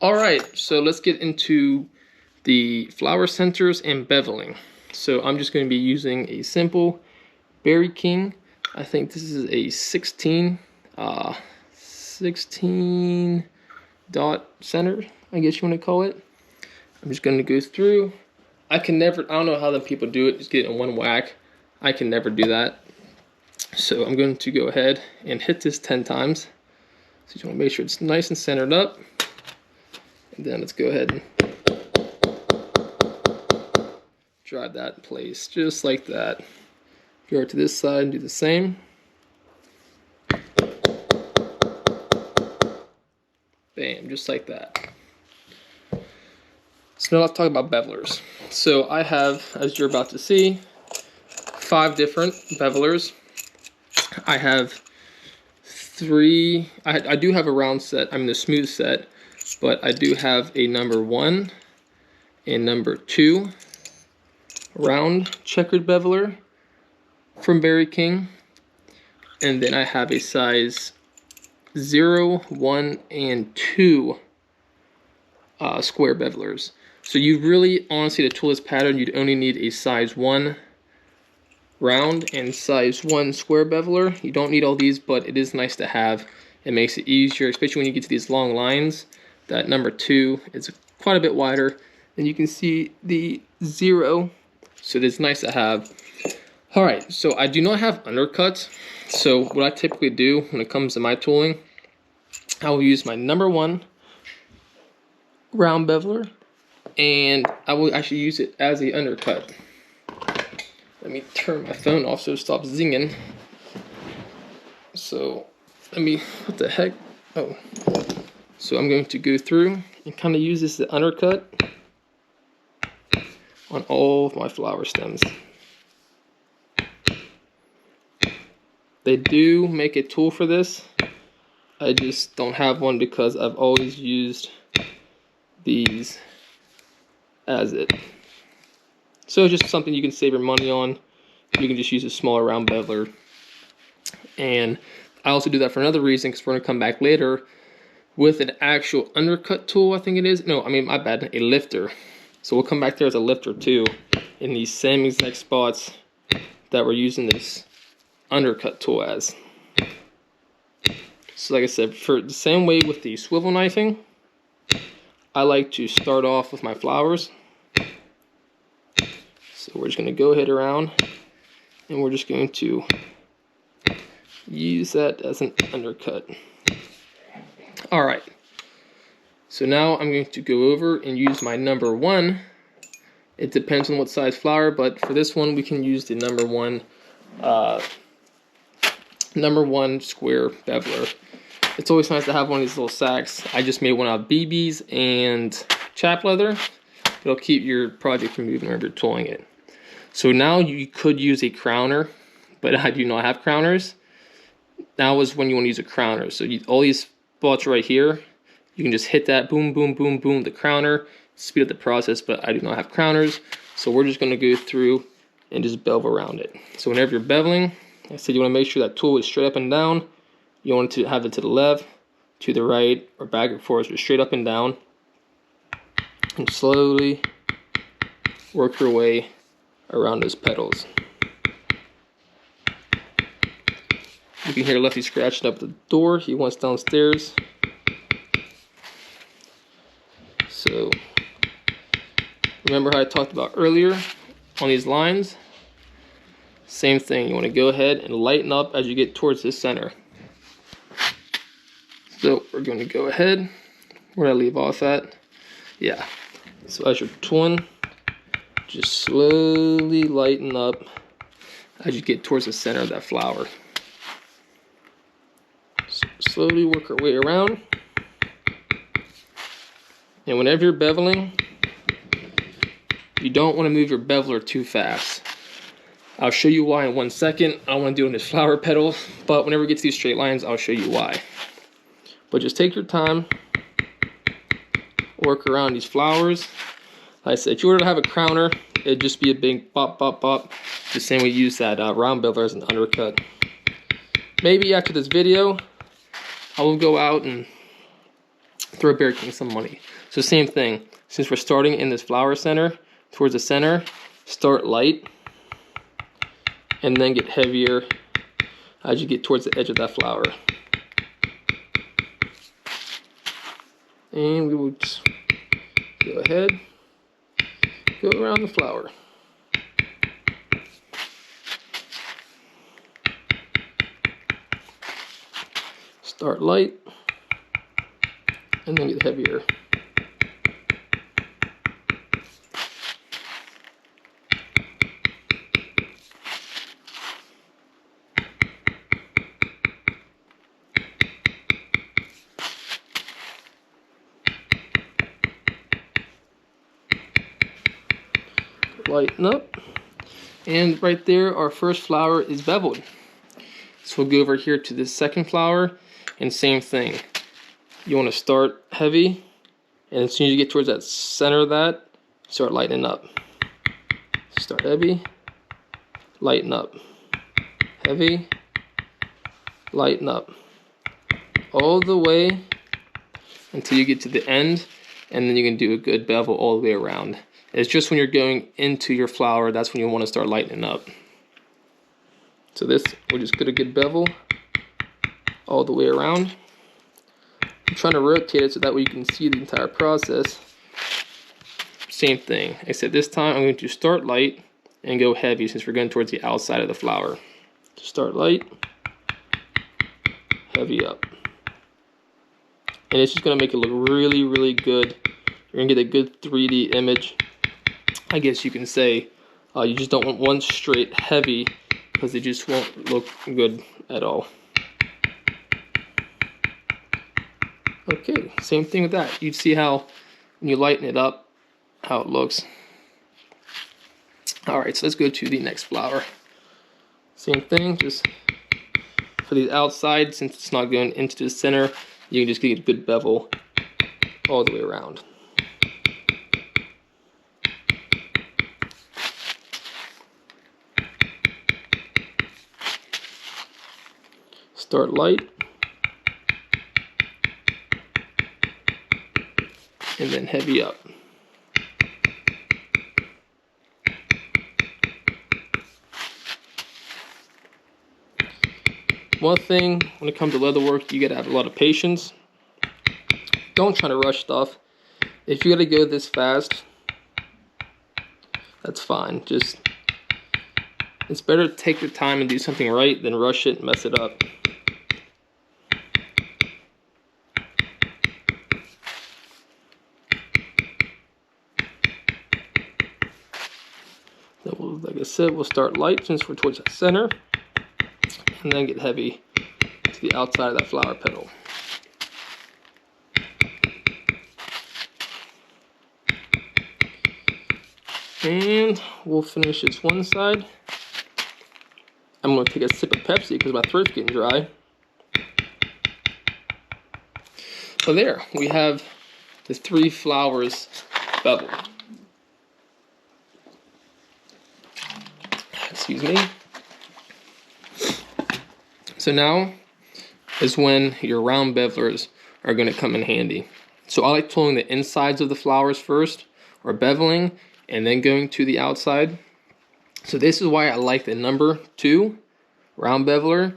All right, so let's get into the flower centers and beveling. So I'm just going to be using a simple Berry King. I think this is a 16 dot center, I guess you want to call it. I'm just going to go through. I don't know how the people do it, just get it in one whack. I can never do that. So I'm going to go ahead and hit this 10 times. So you want to make sure it's nice and centered up. And then let's go ahead and drive that in place, just like that. Go to this side and do the same. Bam, just like that. So now let's talk about bevelers. So I have, as you're about to see, 5 different bevelers. I have 3, I do have a round set, the smooth set, but I do have a number 1 and number 2 round checkered beveler from Berry King. And then I have a size 0, 1, and 2 square bevelers. So you really, honestly, to tool this pattern, you'd only need a size 1 round and size 1 square beveler. You don't need all these, but it is nice to have. It makes it easier, especially when you get to these long lines. That number 2 is quite a bit wider. And you can see the 0, so it is nice to have. All right, so I do not have undercuts. So what I typically do when it comes to my tooling, I will use my number 1 round beveler, and I will actually use it as a undercut. Let me turn my phone off so it stops zinging. So what the heck? Oh. So I'm going to go through and kind of use this as an undercut on all of my flower stems. They do make a tool for this. I just don't have one because I've always used these as it. So it's just something you can save your money on. You can just use a smaller round beveler. And I also do that for another reason, because we're going to come back later with an actual undercut tool, I think it is. No, my bad, a lifter. So we'll come back there as a lifter too, in these same exact spots that we're using this undercut tool as. So like I said, for the same way with the swivel knifing, I like to start off with my flowers. So we're just going to go ahead around, and we're just going to use that as an undercut. Alright, so now I'm going to go over and use my number 1. It depends on what size flower, but for this one we can use the number 1 square beveler. It's always nice to have one of these little sacks. I just made one out of BBs and chap leather. It'll keep your project from moving whenever you're tooling it. So now you could use a crowner, but I do not have crowners. Now is when you want to use a crowner. So all these spots right here, you can just hit that, boom, boom, boom, boom, the crowner, speed up the process, but I do not have crowners. So we're just going to go through and just bevel around it. So whenever you're beveling, I said you want to make sure that tool is straight up and down. You want to have it to the left, to the right, or back and forth, so straight up and down. And slowly work your way around those petals. You can hear Lefty scratching up the door. He wants downstairs. So remember how I talked about earlier on these lines? Same thing. You want to go ahead and lighten up as you get towards the center. So we're going to go ahead. Where did I leave off at? Yeah. So as you're tooling, just slowly lighten up as you get towards the center of that flower. So slowly work our way around. And whenever you're beveling, you don't want to move your beveler too fast. I'll show you why in 1 second. I don't want to do it in this flower petal, but whenever we get to these straight lines, I'll show you why. But just take your time, work around these flowers. Like I said, if you were to have a crowner, it'd just be a big bop, bop, bop. The same way we use that round beveler as an undercut. Maybe after this video, I will go out and throw Bear King some money. So same thing. Since we're starting in this flower center, towards the center, start light, and then get heavier as you get towards the edge of that flower. And we will just go ahead, go around the flower. Start light, and then get heavier. Lighten up, and right there our first flower is beveled. So we'll go over here to this second flower, and same thing. You want to start heavy, and as soon as you get towards that center of that, start lightening up. Start heavy, lighten up, heavy, lighten up, all the way until you get to the end, and then you can do a good bevel all the way around. It's just when you're going into your flower, that's when you want to start lightening up. So this, we're just going to get bevel all the way around. I'm trying to rotate it so that way you can see the entire process. Same thing, except this time I'm going to start light and go heavy since we're going towards the outside of the flower. Start light, heavy up. And it's just going to make it look really, really good. You're going to get a good 3D image, I guess you can say. You just don't want one straight heavy because it just won't look good at all. Okay, same thing with that. You'd see how when you lighten it up, how it looks. Alright, so let's go to the next flower. Same thing, just for the outside, since it's not going into the center, you can just get a good bevel all the way around. Start light, and then heavy up. One thing, when it comes to leather work, you gotta have a lot of patience. Don't try to rush stuff. If you gotta go this fast, that's fine. Just, it's better to take your time and do something right than rush it and mess it up. Then we'll, like I said, we'll start light since we're towards the center, and then get heavy to the outside of that flower petal. And we'll finish this one side. I'm going to take a sip of Pepsi because my throat's getting dry. So there, we have the 3 flowers beveled. Excuse me. So now is when your round bevelers are going to come in handy. So I like tooling the insides of the flowers first, or beveling, and then going to the outside. So this is why I like the number 2 round beveler.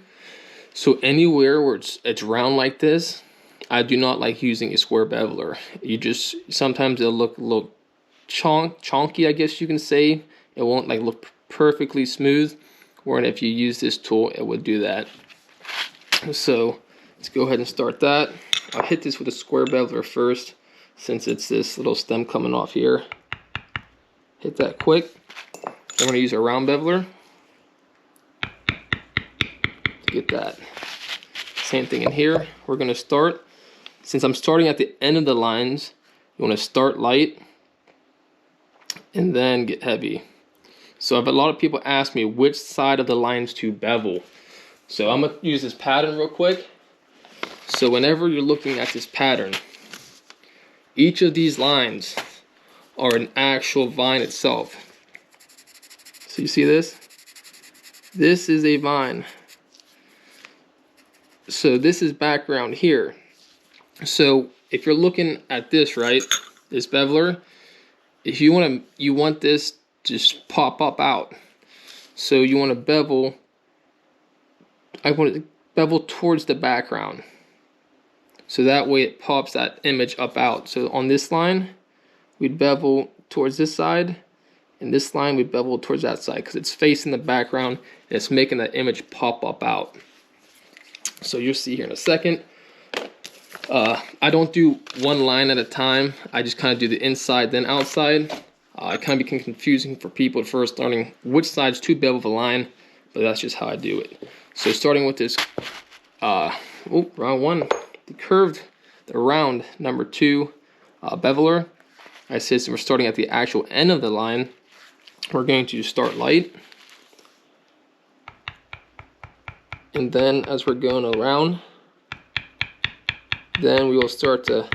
So anywhere where it's round like this, I do not like using a square beveler. You just, sometimes it'll look a little chonky, I guess you can say. It won't like look perfectly smooth, whereas if you use this tool, it would do that. So let's go ahead and start that. I'll hit this with a square beveler first, since it's this little stem coming off here. Hit that quick. Then we're going to use a round beveler to get that. Same thing in here. We're going to start, since I'm starting at the end of the lines, you want to start light and then get heavy. So I have a lot of people ask me which side of the lines to bevel. So I'm going to use this pattern real quick. So whenever you're looking at this pattern, each of these lines are an actual vine itself. So you see this? This is a vine. So this is background here. So if you're looking at this, right, this beveler, if you want this to just pop up out. So you want to bevel. I want to bevel towards the background, so that way it pops that image up out. So on this line, we'd bevel towards this side, and this line we bevel towards that side because it's facing the background and it's making that image pop up out. So you'll see here in a second. I don't do one line at a time. I just kind of do the inside then outside. It kind of became confusing for people at first learning which sides to bevel the line, but that's just how I do it. So starting with this, round one, the round number 2 beveler. I said so we're starting at the actual end of the line. We're going to start light, and then as we're going around, then we will start to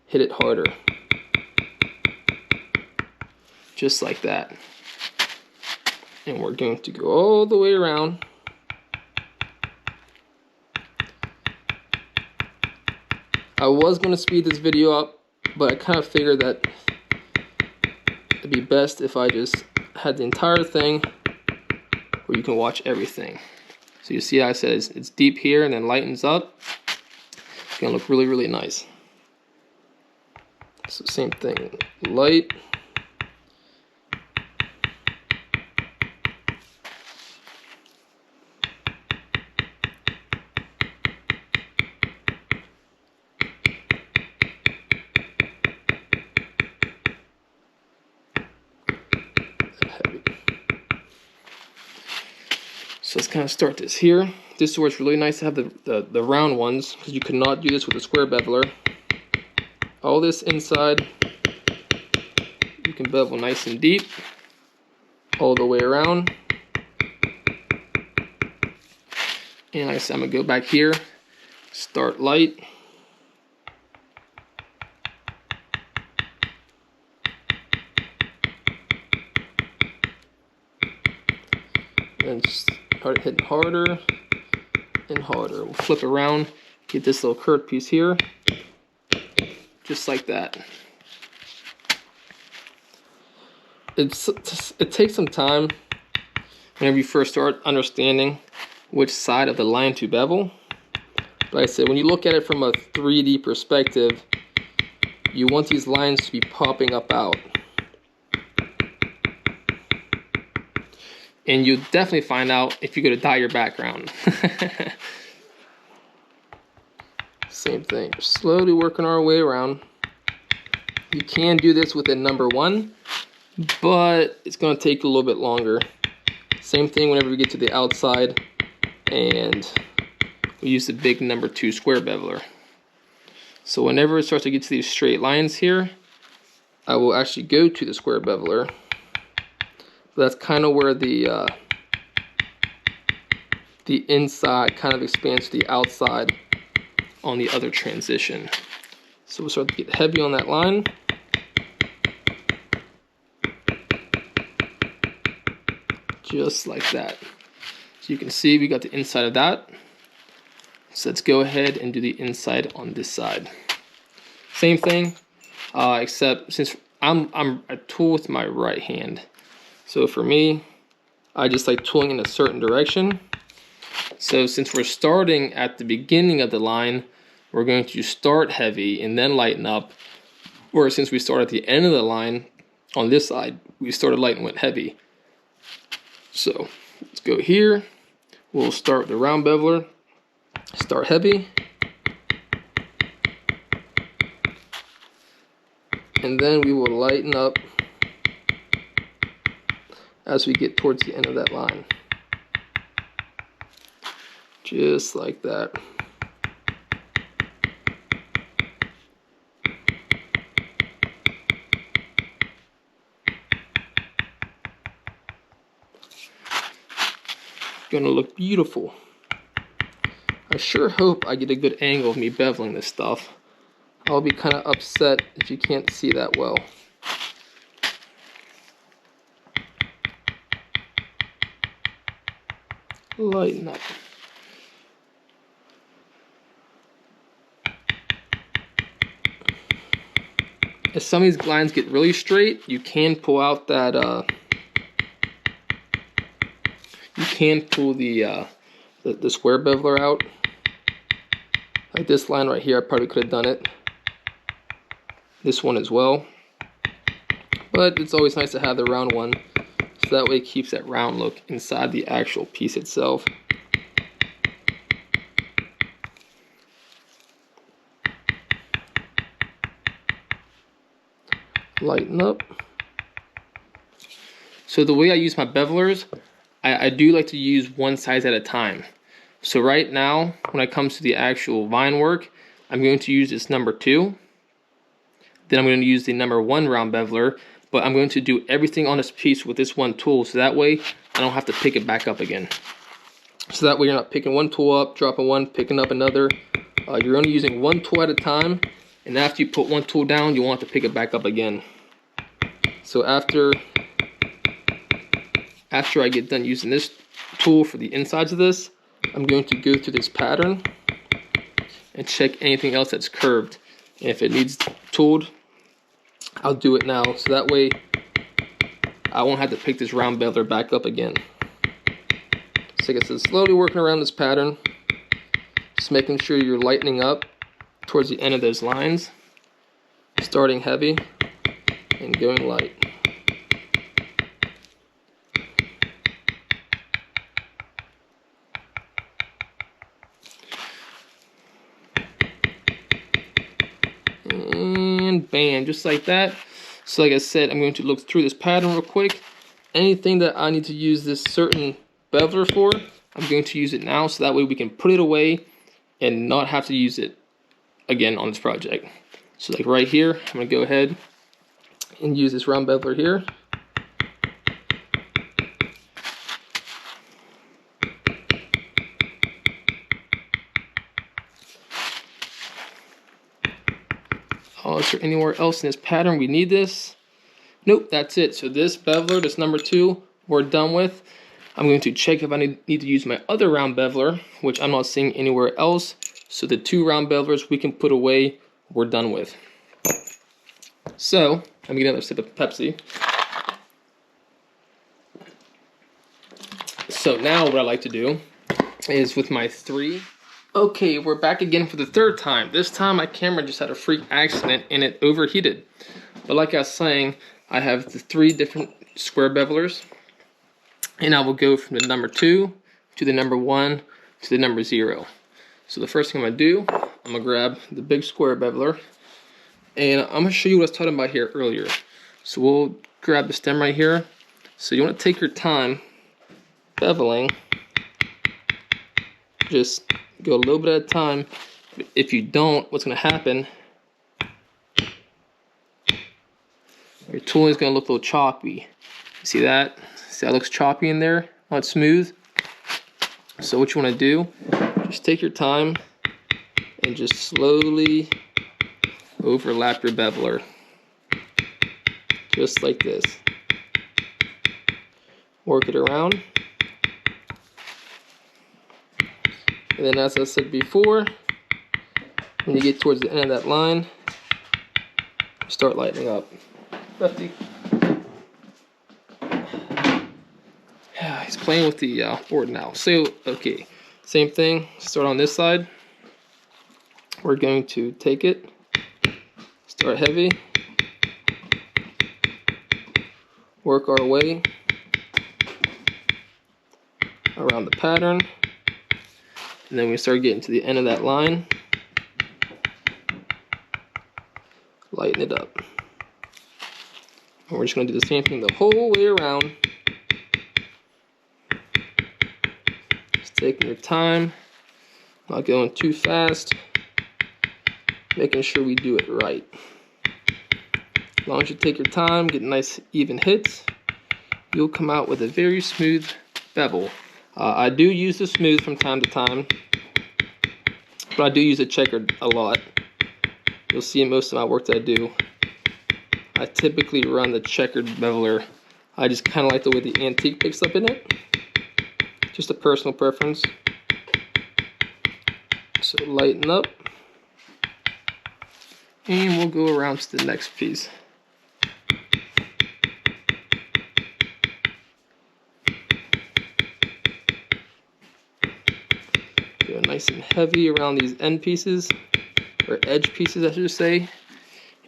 hit it harder, just like that. And we're going to go all the way around. I was going to speed this video up, but I kind of figured that it'd be best if I just had the entire thing where you can watch everything. So you see how I said it's deep here and then lightens up. It's going to look really, really nice. So same thing, light. So let's kind of start this here. This is where it's really nice to have the round ones, because you cannot do this with a square beveler. All this inside, you can bevel nice and deep, all the way around. And like I said, I'm going to go back here, start light. And start hitting harder and harder. We'll flip around, get this little curved piece here, just like that. It takes some time whenever you first start understanding which side of the line to bevel. But like I said, when you look at it from a 3D perspective, you want these lines to be popping up out. And you'll definitely find out if you go to dye your background. Same thing, slowly working our way around. You can do this with a number 1, but it's going to take a little bit longer. Same thing whenever we get to the outside, and we use the big number 2 square beveler. So whenever it starts to get to these straight lines here, I will actually go to the square beveler. That's kind of where the inside kind of expands to the outside on the other transition. So we'll start to get heavy on that line. Just like that. So you can see we got the inside of that. So let's go ahead and do the inside on this side. Same thing, except since I'm a tool with my right hand. So for me, I just like tooling in a certain direction. So since we're starting at the beginning of the line, we're going to start heavy and then lighten up. Whereas since we start at the end of the line, on this side, we started light and went heavy. So let's go here. We'll start with the round beveler, start heavy. And then we will lighten up as we get towards the end of that line. Just like that. Gonna look beautiful. I sure hope I get a good angle of me beveling this stuff. I'll be kind of upset if you can't see that well. Lighten up. if some of these lines get really straight, you can pull out that, you can pull the square beveler out. Like this line right here, I probably could have done it. This one as well. But it's always nice to have the round one, so that way it keeps that round look inside the actual piece itself. Lighten up. So the way I use my bevelers, I do like to use one size at a time. So right now, when it comes to the actual vine work, I'm going to use this number 2. Then I'm going to use the number 1 round beveler, but I'm going to do everything on this piece with this one tool, so that way I don't have to pick it back up again. So that way you're not picking one tool up, dropping one, picking up another. You're only using one tool at a time, and after you put one tool down, you won't have to pick it back up again. So after I get done using this tool for the insides of this, I'm going to go through this pattern and check anything else that's curved. And if it needs tooled, I'll do it now, so that way I won't have to pick this round beveler back up again. So like I said, slowly working around this pattern, just making sure you're lightening up towards the end of those lines, starting heavy and going light. And bam, just like that. So like I said, I'm going to look through this pattern real quick. Anything that I need to use this certain beveler for, I'm going to use it now, so that way we can put it away and not have to use it again on this project. So like right here, I'm going to go ahead and use this round beveler here. Oh, is there anywhere else in this pattern we need this? Nope, that's it. So this beveler, this number 2, we're done with. I'm going to check if I need to use my other round beveler, which I'm not seeing anywhere else. So the 2 round bevelers we can put away, we're done with. So, I'm getting another sip of Pepsi. So now what I like to do is with my 3. Okay, we're back again for the 3rd time. This time my camera just had a freak accident and it overheated. But like I was saying, I have the 3 different square bevelers. And I will go from the number 2 to the number 1 to the number 0. So the first thing I'm going to do, I'm going to grab the big square beveler. And I'm going to show you what I was talking about here earlier. So we'll grab the stem right here. So you want to take your time beveling. Just go a little bit at a time. If you don't, what's going to happen, your tooling is going to look a little choppy. You see that? See how it looks choppy in there? Not smooth. So what you want to do, just take your time and just slowly overlap your beveler. Just like this. Work it around. And then as I said before, when you get towards the end of that line, start lightening up. Lefty. Yeah, he's playing with the board now. So, okay, same thing. Start on this side. We're going to take it, start heavy, work our way around the pattern. And then we start getting to the end of that line, lighten it up. And we're just going to do the same thing the whole way around. Just taking your time, not going too fast, making sure we do it right. As long as you take your time, get nice even hits, you'll come out with a very smooth bevel. I do use the smooth from time to time, but I do use a checkered a lot. You'll see in most of my work that I do, I typically run the checkered beveler. I just kind of like the way the antique picks up in it. Just a personal preference. So lighten up. And we'll go around to the next piece. Go nice and heavy around these end pieces, or edge pieces I should say.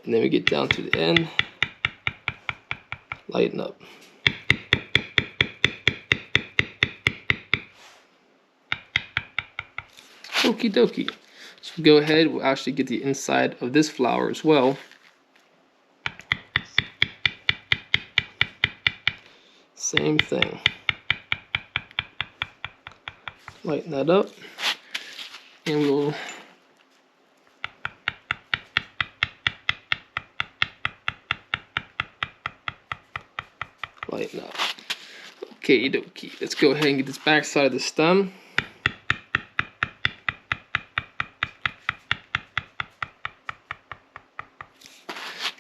And then we get down to the end, lighten up. Okie dokie. So go ahead, we'll actually get the inside of this flower as well. Same thing. Lighten that up. And we'll lighten up. Okay, dokie. Let's go ahead and get this back side of the stem.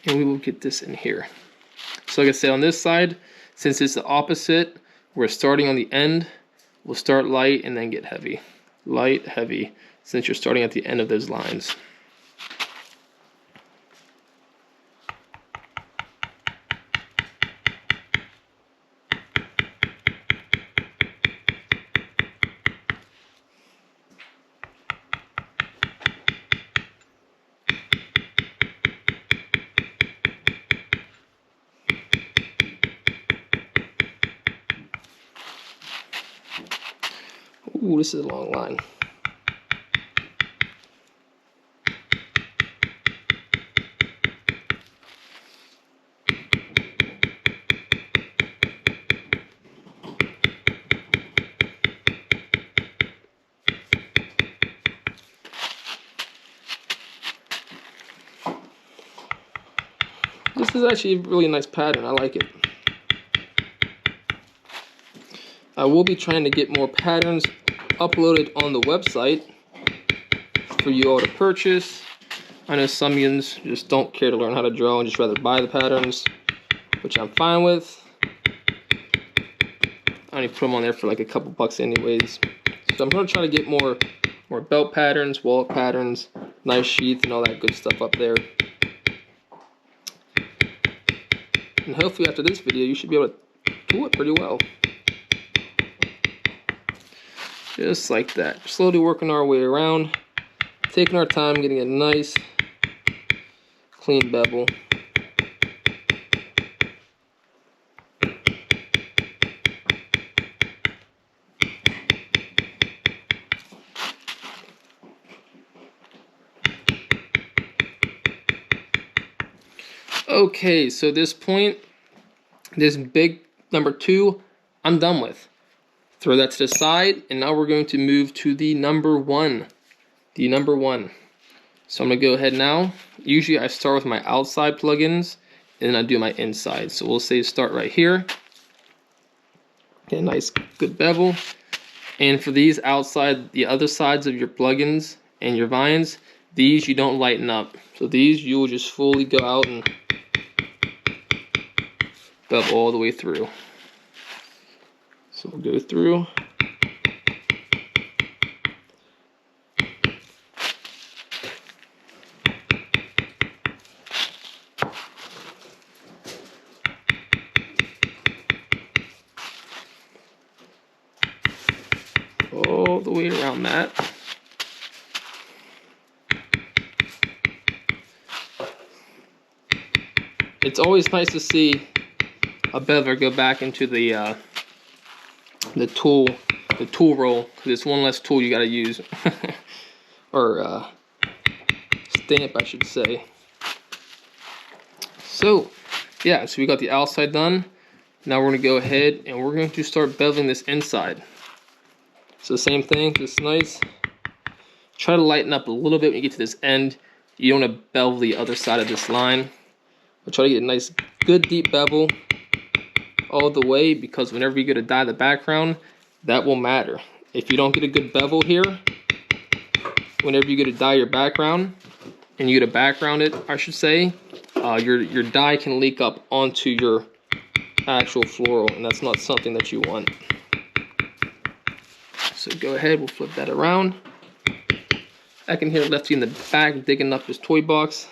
And we will get this in here. So like I said, on this side, since it's the opposite, we're starting on the end. We'll start light and then get heavy. Light, heavy, since you're starting at the end of those lines. Ooh, this is a long line. This is actually a really nice pattern. I like it. I will be trying to get more patterns uploaded on the website for you all to purchase. I know some yins just don't care to learn how to draw and just rather buy the patterns, which I'm fine with. I only put them on there for like a couple bucks anyways. So I'm going to try to get more belt patterns, wallet patterns, knife sheath, and all that good stuff up there. And hopefully after this video you should be able to do it pretty well. Just like that. Slowly working our way around, taking our time, getting a nice clean bevel. Okay, so this point, this big number 2, I'm done with. Throw that to the side, and now we're going to move to the number 1. The number 1. So I'm going to go ahead now. Usually I start with my outside plugins, and then I do my inside. So we'll say start right here. Get a nice good bevel. And for these outside, the other sides of your plugins and your vines, these you don't lighten up. So these you will just fully go out and bevel all the way through. So we'll go through. All the way around that. It's always nice to see a beveler go back into the tool roll, because it's one less tool you got to use, or stamp I should say. So yeah, so we got the outside done. Now we're going to go ahead and we're going to start beveling this inside. So same thing, just nice. Try to lighten up a little bit when you get to this end. You don't want to bevel the other side of this line. But try to get a nice good deep bevel all the way, because whenever you go to dye the background, that will matter. If you don't get a good bevel here, whenever you go to dye your background, and you go to background it, I should say, your dye can leak up onto your actual floral, and that's not something that you want. So go ahead, we'll flip that around. I can hear Lefty in the back digging up his toy box.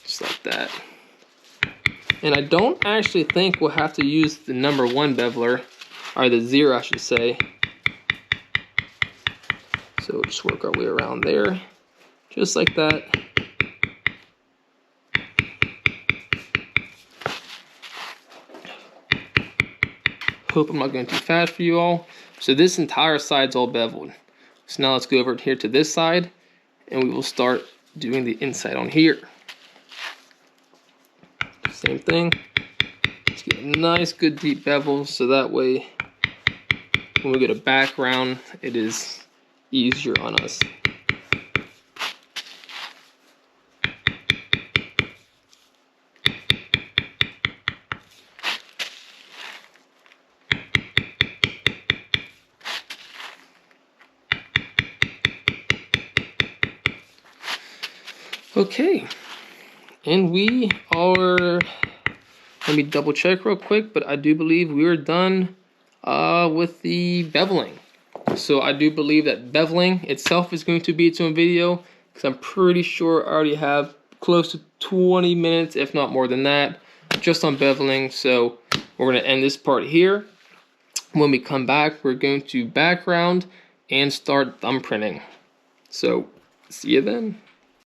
Just like that. And I don't actually think we'll have to use the number 1 beveler, or the 0 I should say. So we'll just work our way around there, just like that. Hope I'm not going too fast for you all. So this entire side's all beveled. So now let's go over here to this side, and we will start doing the inside on here. Same thing. Let's get a nice, good deep bevel, so that way when we get a background, it is easier on us. Okay, and we are, let me double check real quick, but I do believe we are done with the beveling. So I do believe that beveling itself is going to be its own video, because I'm pretty sure I already have close to 20 minutes, if not more than that, just on beveling. So we're going to end this part here. When we come back, we're going to background and start thumbprinting. So see you then.